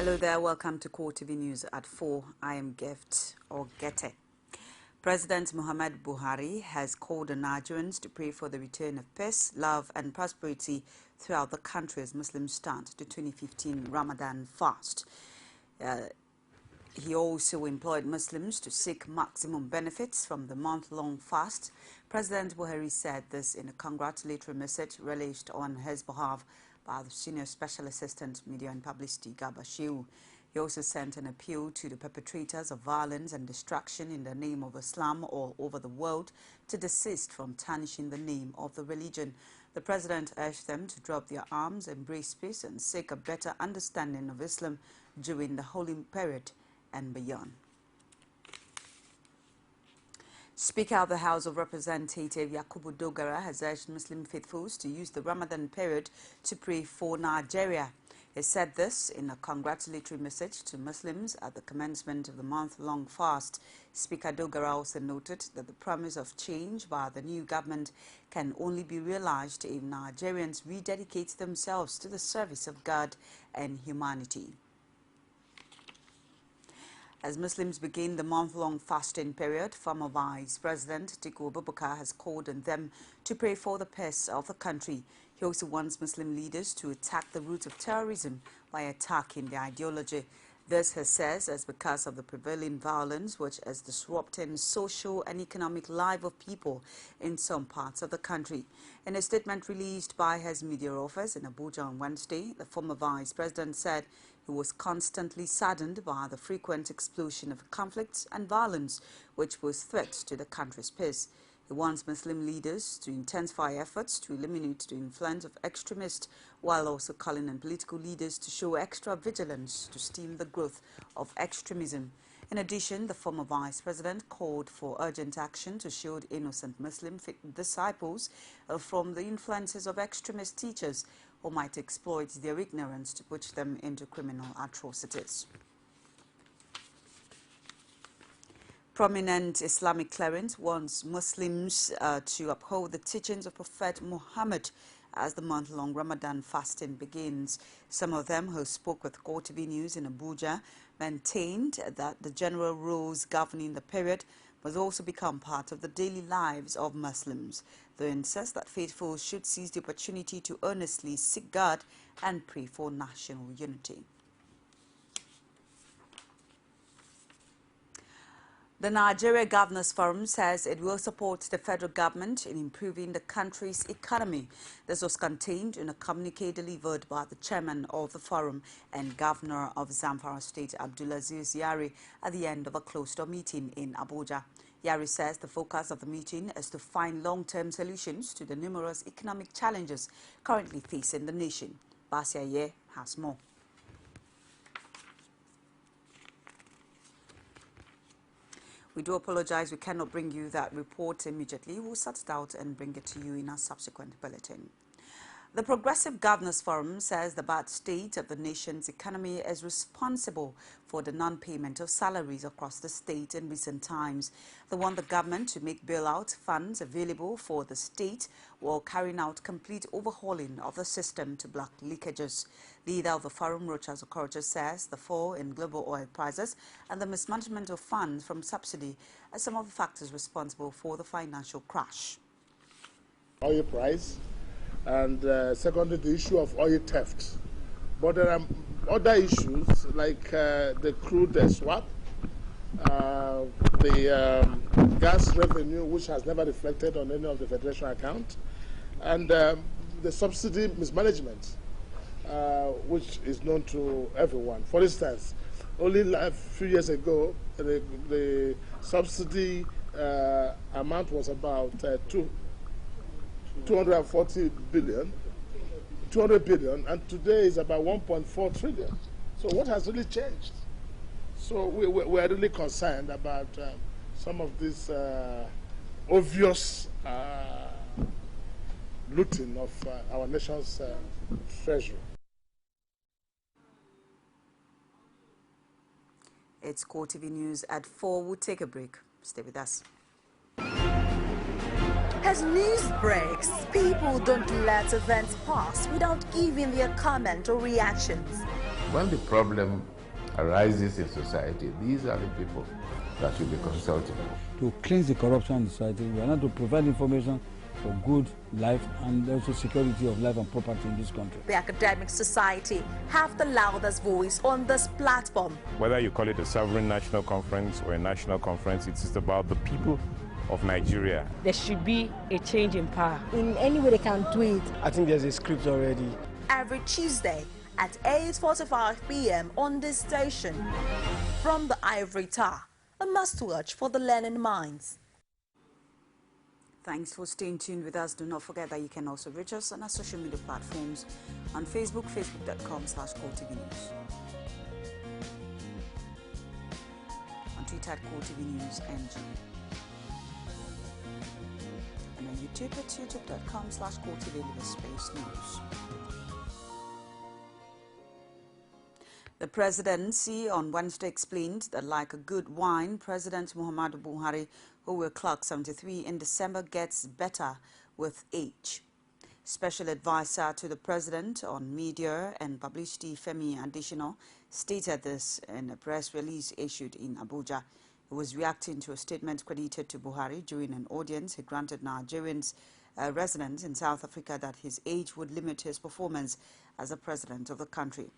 Hello there, welcome to CoreTV News at 4. I am Gift or Gete. President Muhammad Buhari has called on Nigerians to pray for the return of peace, love and prosperity throughout the country as Muslims start the 2015 Ramadan fast. He also employed Muslims to seek maximum benefits from the month-long fast. President Buhari said this in a congratulatory message released on his behalf by the Senior Special Assistant Media and Publicity, Gabashiu. He also sent an appeal to the perpetrators of violence and destruction in the name of Islam all over the world to desist from tarnishing the name of the religion. The president urged them to drop their arms, embrace peace and seek a better understanding of Islam during the holy period and beyond. Speaker of the House of Representatives Yakubu Dogara has urged Muslim faithfuls to use the Ramadan period to pray for Nigeria. He said this in a congratulatory message to Muslims at the commencement of the month-long fast. Speaker Dogara also noted that the promise of change by the new government can only be realized if Nigerians rededicate themselves to the service of God and humanity. As Muslims begin the month-long fasting period, former Vice President Atiku Abubakar has called on them to pray for the peace of the country. He also wants Muslim leaders to attack the roots of terrorism by attacking their ideology. This, he says, is because of the prevailing violence which is disrupting social and economic life of people in some parts of the country. In a statement released by his media office in Abuja on Wednesday, the former Vice President said he was constantly saddened by the frequent explosion of conflicts and violence which was threat to the country's peace. He wants Muslim leaders to intensify efforts to eliminate the influence of extremists, while also calling on political leaders to show extra vigilance to stem the growth of extremism. In addition, the former vice president called for urgent action to shield innocent Muslim disciples from the influences of extremist teachers who might exploit their ignorance to push them into criminal atrocities. Prominent Islamic clerics wants Muslims to uphold the teachings of Prophet Muhammad as the month-long Ramadan fasting begins. Some of them who spoke with CoreTV News in Abuja maintained that the general rules governing the period must also become part of the daily lives of Muslims. They insist that faithfuls should seize the opportunity to earnestly seek God and pray for national unity. The Nigeria Governors Forum says it will support the federal government in improving the country's economy. This was contained in a communique delivered by the chairman of the forum and governor of Zamfara State, Abdulaziz Yari, at the end of a closed-door meeting in Abuja. Yari says the focus of the meeting is to find long-term solutions to the numerous economic challenges currently facing the nation. Basia Ye has more. We do apologize, we cannot bring you that report immediately. We'll sort it out and bring it to you in our subsequent bulletin. The Progressive Governors Forum says the bad state of the nation's economy is responsible for the non-payment of salaries across the state in recent times. They want the government to make bailout funds available for the state while carrying out complete overhauling of the system to block leakages. Leader of the forum, Rochas Okorocha, says the fall in global oil prices and the mismanagement of funds from subsidy are some of the factors responsible for the financial crash. Oil price. And secondly, the issue of oil theft. But there are other issues like the crude swap, the gas revenue, which has never reflected on any of the Federation account, and the subsidy mismanagement, which is known to everyone. For instance, only a few years ago, the subsidy amount was about 200 billion, and today is about 1.4 trillion. So what has really changed? So we're really concerned about some of this obvious looting of our nation's treasury. It's CoreTV News at 4. We'll take a break. Stay with us. As news breaks, people don't let events pass without giving their comment or reactions. when the problem arises in society, these are the people that will be consulted. To cleanse the corruption in society, we are not to provide information for good life and also security of life and property in this country. The academic society have the loudest voice on this platform. Whether you call it a sovereign national conference or a national conference, it is about the people of Nigeria. There should be a change in power. In any way they can do it. I think there's a script already. Every Tuesday at 8:45 p.m. on this station. From the Ivory Tower, a must-watch for the learning minds. Thanks for staying tuned with us. Do not forget that you can also reach us on our social media platforms on Facebook, facebook.com/CoreTV News. On Twitter at CoreTV News NG. And on YouTube at youtube.com/CoreTV News. The presidency on Wednesday explained that like a good wine, President Muhammadu Buhari, who will clock 73 in December, gets better with age. Special advisor to the president on media and publicity, Femi Adesina, stated this in a press release issued in Abuja. He was reacting to a statement credited to Buhari during an audience he granted Nigerians residents in South Africa that his age would limit his performance as a president of the country.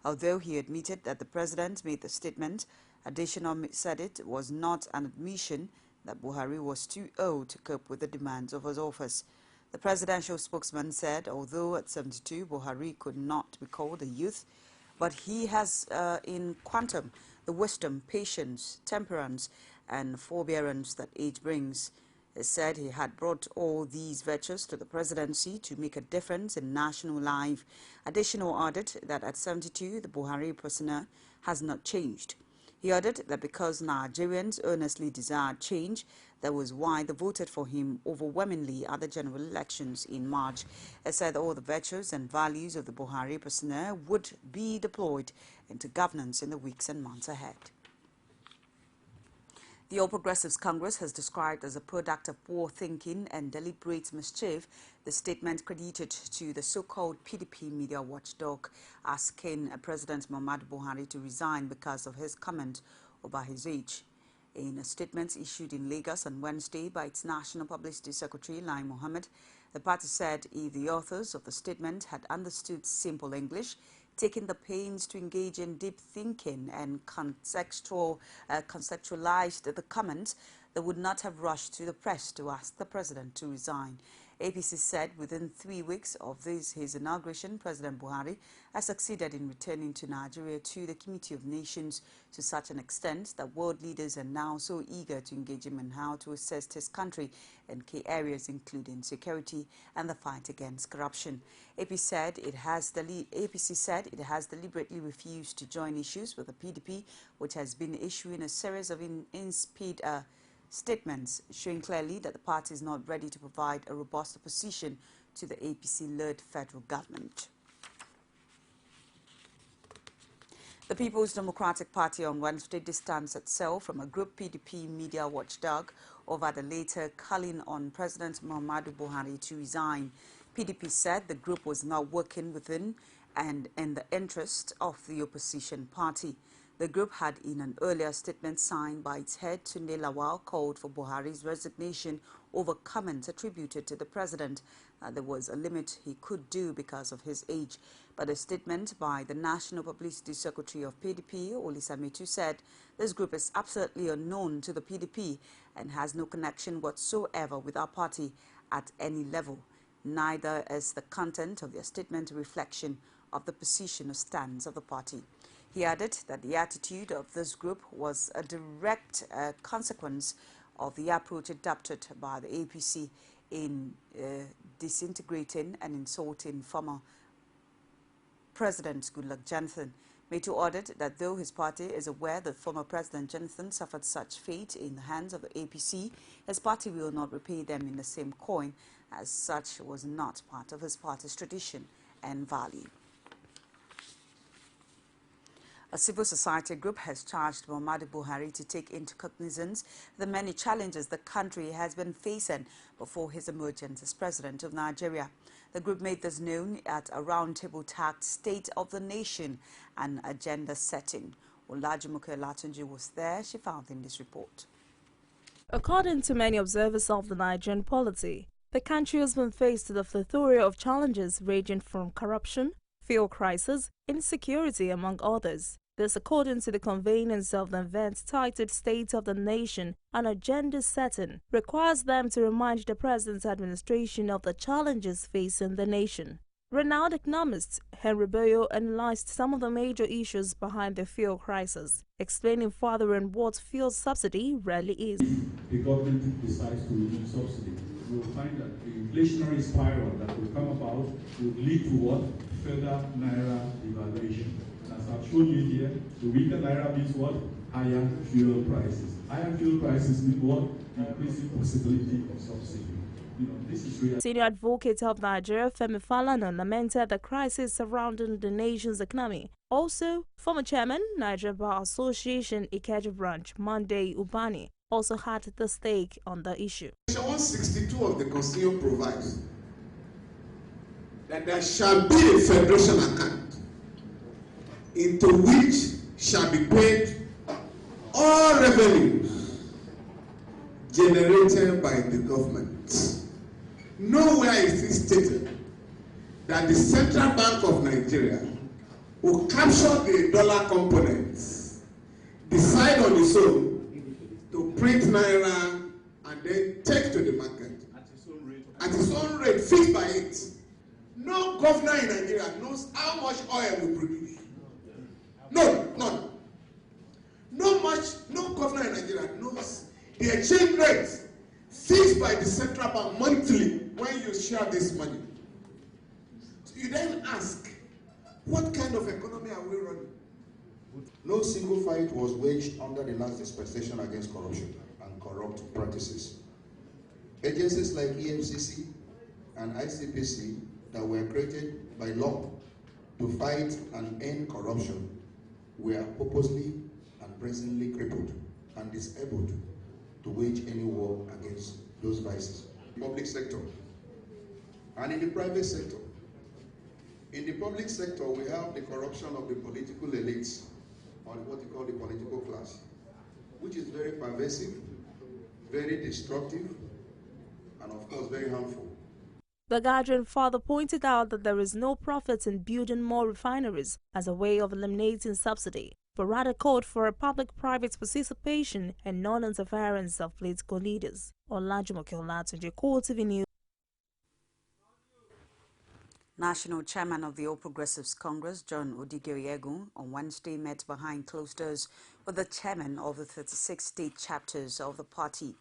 Although he admitted that the president made the statement, Adesina said it was not an admission that Buhari was too old to cope with the demands of his office. The presidential spokesman said although at 72 Buhari could not be called a youth, but he has in quantum the wisdom, patience, temperance and forbearance that age brings. He said he had brought all these virtues to the presidency to make a difference in national life. Additional added that at 72, the Buhari persona has not changed. He added that because Nigerians earnestly desired change, that was why they voted for him overwhelmingly at the general elections in March. He said all the virtues and values of the Buhari persona would be deployed into governance in the weeks and months ahead. The All Progressives Congress has described as a product of poor thinking and deliberate mischief the statement credited to the so-called PDP media watchdog asking President Muhammadu Buhari to resign because of his comment about his age. In a statement issued in Lagos on Wednesday by its National Publicity Secretary, Lai Mohammed, the party said if the authors of the statement had understood simple English, taking the pains to engage in deep thinking and conceptualized the comments, they would not have rushed to the press to ask the president to resign. APC said within 3 weeks of his inauguration, President Buhari has succeeded in returning to Nigeria to the Committee of Nations to such an extent that world leaders are now so eager to engage him in how to assist his country in key areas including security and the fight against corruption. APC said it has deliberately refused to join issues with the PDP, which has been issuing a series of in-speed statements showing clearly that the party is not ready to provide a robust opposition to the APC-led federal government. The People's Democratic Party on Wednesday distanced itself from a group PDP media watchdog over the later calling on President Muhammadu Buhari to resign. PDP said the group was not working within and in the interest of the opposition party. The group had, in an earlier statement signed by its head, Tunde Lawal, called for Buhari's resignation over comments attributed to the president that there was a limit he could do because of his age. But a statement by the National Publicity Secretary of PDP, Olisametu, said this group is absolutely unknown to the PDP and has no connection whatsoever with our party at any level. Neither is the content of their statement a reflection of the position or stance of the party. He added that the attitude of this group was a direct consequence of the approach adopted by the APC in disintegrating and insulting former President Goodluck Jonathan. Metu added that though his party is aware that former President Jonathan suffered such fate in the hands of the APC, his party will not repay them in the same coin, as such was not part of his party's tradition and value. A civil society group has charged Muhammadu Buhari to take into cognizance the many challenges the country has been facing before his emergence as president of Nigeria. The group made this known at a roundtable tagged State of the Nation and Agenda Setting. Olajumoke Olatunji was there. She found in this report. According to many observers of the Nigerian polity, the country has been faced with a plethora of challenges ranging from corruption, fuel crisis, insecurity, among others. This according to the conveners of the event titled State of the Nation and Agenda Setting, requires them to remind the President's administration of the challenges facing the nation. Renowned economist Henry Boyo analyzed some of the major issues behind the fuel crisis, explaining further on what fuel subsidy really is. If the government decides to remove subsidy, we will find that the inflationary spiral that will come about will lead to what? Further naira devaluation. As I've shown you here, the weaker naira means what? Higher fuel prices. Higher fuel prices mean what? Increasing possibility of subsidy. This is real. Senior advocate of Nigeria, Femi Falana, lamented the crisis surrounding the nation's economy. Also, former chairman, Nigeria Bar Association Ikeja branch, Monday Ubani, also had the stake on the issue. Section 162 of the Constitution provides that there shall be a federation account into which shall be paid all revenues generated by the government. Nowhere is it stated that the Central Bank of Nigeria will capture the dollar components, decide on its own to print naira and then take to the market at its own rate fixed by it. No governor in Nigeria knows how much oil we produce. None. No governor in Nigeria knows the exchange rate fixed by the central bank monthly when you share this money. So you then ask, what kind of economy are we running? No single fight was waged under the last dispensation against corruption and corrupt practices. Agencies like EFCC and ICPC that were created by law to fight and end corruption were purposely and presently crippled and disabled to wage any war against those vices. Public sector and in the private sector. In the public sector, we have the corruption of the political elites, or what you call the political class, which is very pervasive, very destructive, and of course very harmful. The Guardian further pointed out that there is no profit in building more refineries as a way of eliminating subsidy, but rather called for a public-private participation and non-interference of political leaders. Olajumoke Olatunji, CoreTV News. National Chairman of the All Progressives Congress, John Odigwe, on Wednesday met behind closed doors with the chairman of the 36 state chapters of the party.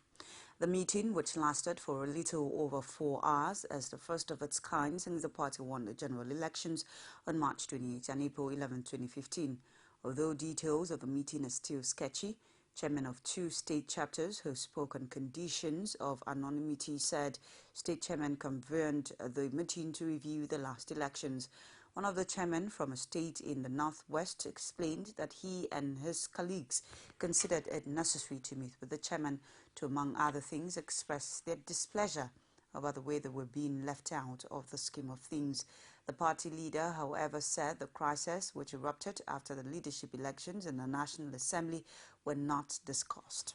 The meeting, which lasted for a little over 4 hours, is the first of its kind since the party won the general elections on March 28 and April 11, 2015. Although details of the meeting are still sketchy, chairman of 2 state chapters who spoke on conditions of anonymity said state chairman convened the meeting to review the last elections. One of the chairmen from a state in the northwest explained that he and his colleagues considered it necessary to meet with the chairman to, among other things, express their displeasure about the way they were being left out of the scheme of things. The party leader, however, said the crisis which erupted after the leadership elections in the National Assembly were not discussed.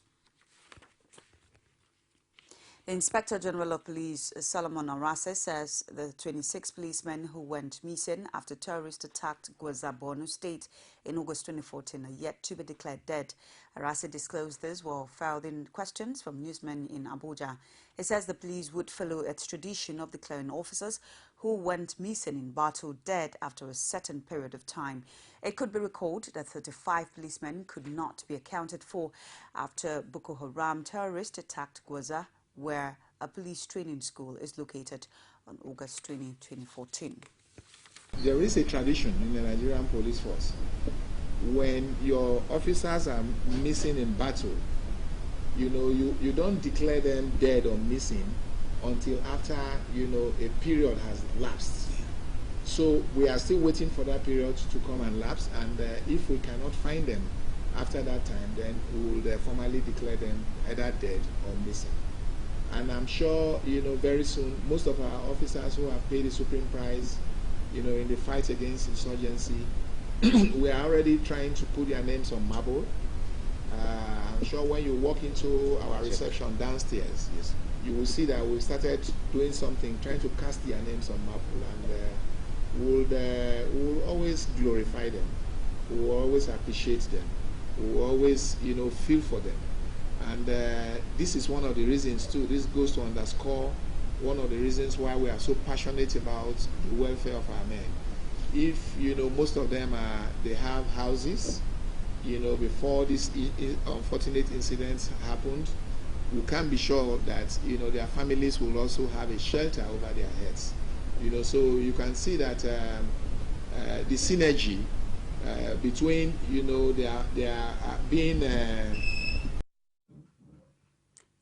The Inspector General of Police, Solomon Arase, says the 26 policemen who went missing after terrorists attacked Gwaza, Borno State in August 2014 are yet to be declared dead. Arase disclosed this while fielding questions from newsmen in Abuja. He says the police would follow its tradition of declaring officers who went missing in battle dead after a certain period of time. It could be recalled that 35 policemen could not be accounted for after Boko Haram terrorists attacked Gwaza, where a police training school is located, on August 20, 2014. There is a tradition in the Nigerian police force. When your officers are missing in battle, you don't declare them dead or missing until after, a period has lapsed. So we are still waiting for that period to come and lapse, and if we cannot find them after that time, then we will formally declare them either dead or missing. And I'm sure, very soon, most of our officers who have paid the supreme price, in the fight against insurgency, we are already trying to put their names on marble. I'm sure when you walk into our reception downstairs, yes, you will see that we started doing something, trying to cast their names on marble, and we'll always glorify them. We'll always appreciate them. We'll always, feel for them. And this is one of the reasons too. This goes to underscore one of the reasons why we are so passionate about the welfare of our men. If most of them they have houses, before this unfortunate incident happened, we can be sure that their families will also have a shelter over their heads. So you can see that the synergy between their being.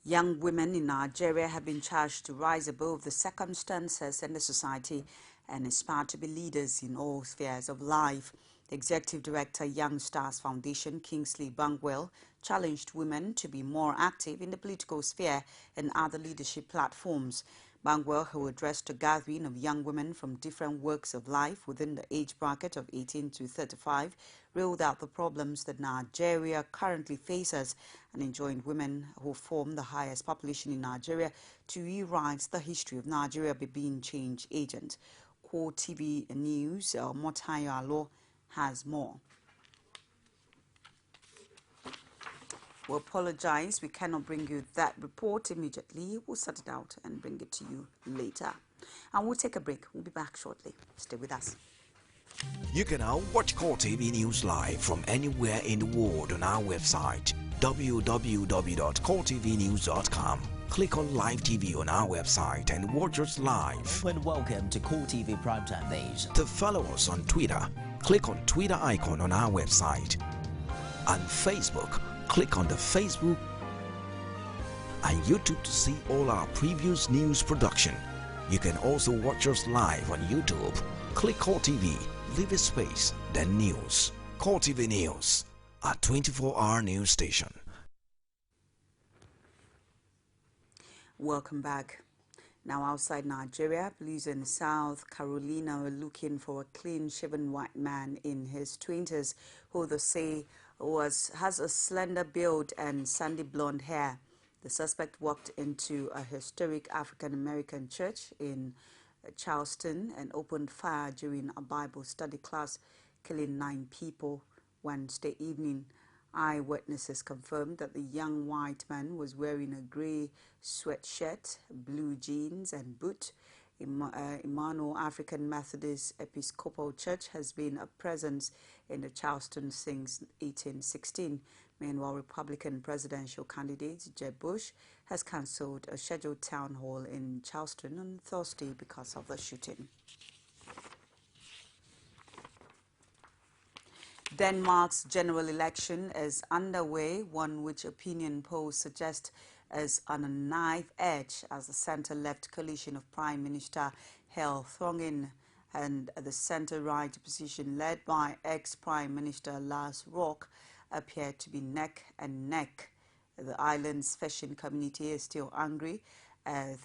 Young women in Nigeria have been charged to rise above the circumstances in the society and aspire to be leaders in all spheres of life. The Executive Director, Young Stars Foundation, Kingsley Bangwell, challenged women to be more active in the political sphere and other leadership platforms. Bangwell, who addressed a gathering of young women from different walks of life within the age bracket of 18 to 35, ruled out the problems that Nigeria currently faces and enjoined women who form the highest population in Nigeria to rewrite the history of Nigeria by being change agent. CoreTV News, Motayo Alo has more. We apologize, we cannot bring you that report immediately. We'll sort it out and bring it to you later. And we'll take a break. We'll be back shortly. Stay with us. You can now watch CoreTV News live from anywhere in the world on our website, www.coretvnews.com. Click on Live TV on our website and watch us live. And welcome to CoreTV Primetime Days. To follow us on Twitter, click on Twitter icon on our website. On Facebook, click on the Facebook and YouTube to see all our previous news production. You can also watch us live on YouTube. Click CoreTV, leave a space, then News. CoreTV News, a 24-hour news station. Welcome back. Now outside Nigeria, police in South Carolina are looking for a clean-shaven white man in his 20s who they say has a slender build and sandy blonde hair. The suspect walked into a historic African-American church in Charleston and opened fire during a Bible study class, killing 9 people Wednesday evening. Eyewitnesses confirmed that the young white man was wearing a grey sweatshirt, blue jeans and boot. Emmanuel African Methodist Episcopal Church has been a presence in the Charleston since 1816. Meanwhile, Republican presidential candidate Jeb Bush has cancelled a scheduled town hall in Charleston on Thursday because of the shooting. Denmark's general election is underway, one which opinion polls suggest is on a knife edge as the center-left coalition of Prime Minister Helle Thorning and the center-right opposition led by ex-Prime Minister Lars Rock appear to be neck and neck. The island's fishing community is still angry at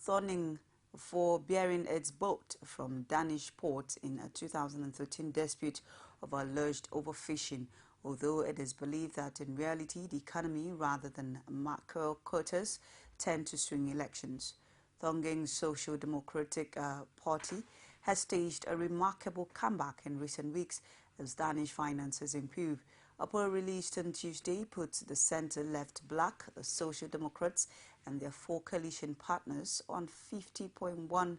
Thorning for bearing its boat from Danish port in a 2013 dispute of alleged overfishing, although it is believed that in reality the economy rather than mackerel quotas tend to swing elections. Thonging's Social Democratic Party has staged a remarkable comeback in recent weeks as Danish finances improve. A poll released on Tuesday puts the centre-left bloc, the Social Democrats, and their 4 coalition partners on 50.1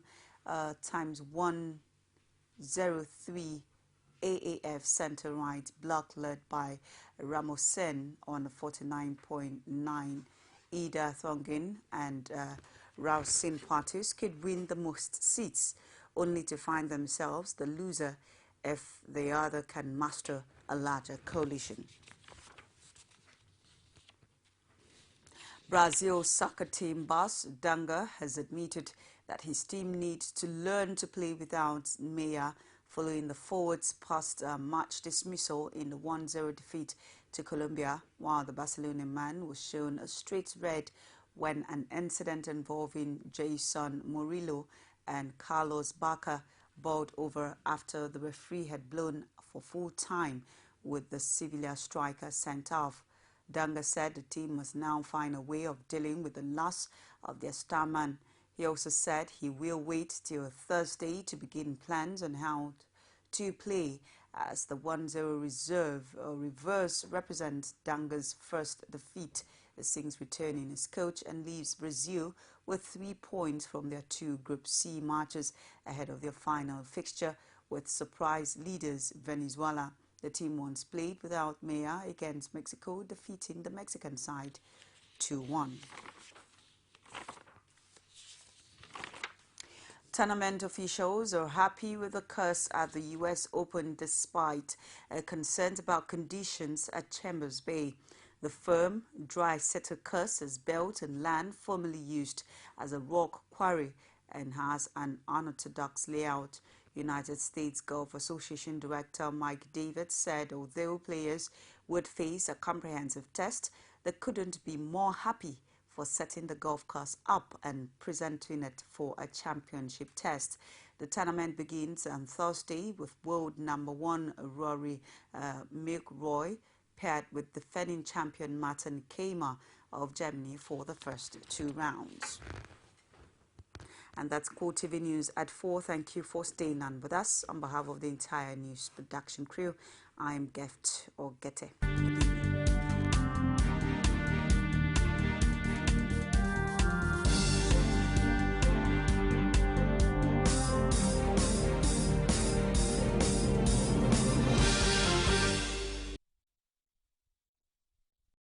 times 103 AAF centre-right bloc led by Ramosen on 49.9. Ida Thongin and Rausin parties could win the most seats, only to find themselves the loser if the other can muster a larger coalition. Brazil's soccer team boss Dunga has admitted that his team needs to learn to play without Meya following the forwards' post-match dismissal in the 1-0 defeat to Colombia, while the Barcelona man was shown a straight red when an incident involving Jason Murillo and Carlos Bacca bowled over after the referee had blown for full time with the Sevilla striker sent off. Danga said the team must now find a way of dealing with the loss of their star man. He also said he will wait till Thursday to begin plans on how to play, as the 1-0 reverse represents Danga's first defeat since returning as coach, and leaves Brazil with 3 points from their 2 Group C matches ahead of their final fixture with surprise leaders Venezuela. The team once played without Meya against Mexico, defeating the Mexican side 2-1. Tournament officials are happy with the course at the U.S. Open despite concerns about conditions at Chambers Bay. The firm dry setter course is built in land formerly used as a rock quarry and has an unorthodox layout. United States Golf Association Director Mike David said although players would face a comprehensive test, they couldn't be more happy for setting the golf course up and presenting it for a championship test. The tournament begins on Thursday with world #1 Rory McIlroy paired with defending champion Martin Kaymer of Germany for the first 2 rounds. And that's CoreTV News at 4. Thank you for staying on with us. On behalf of the entire news production crew, I'm Geft Ogete.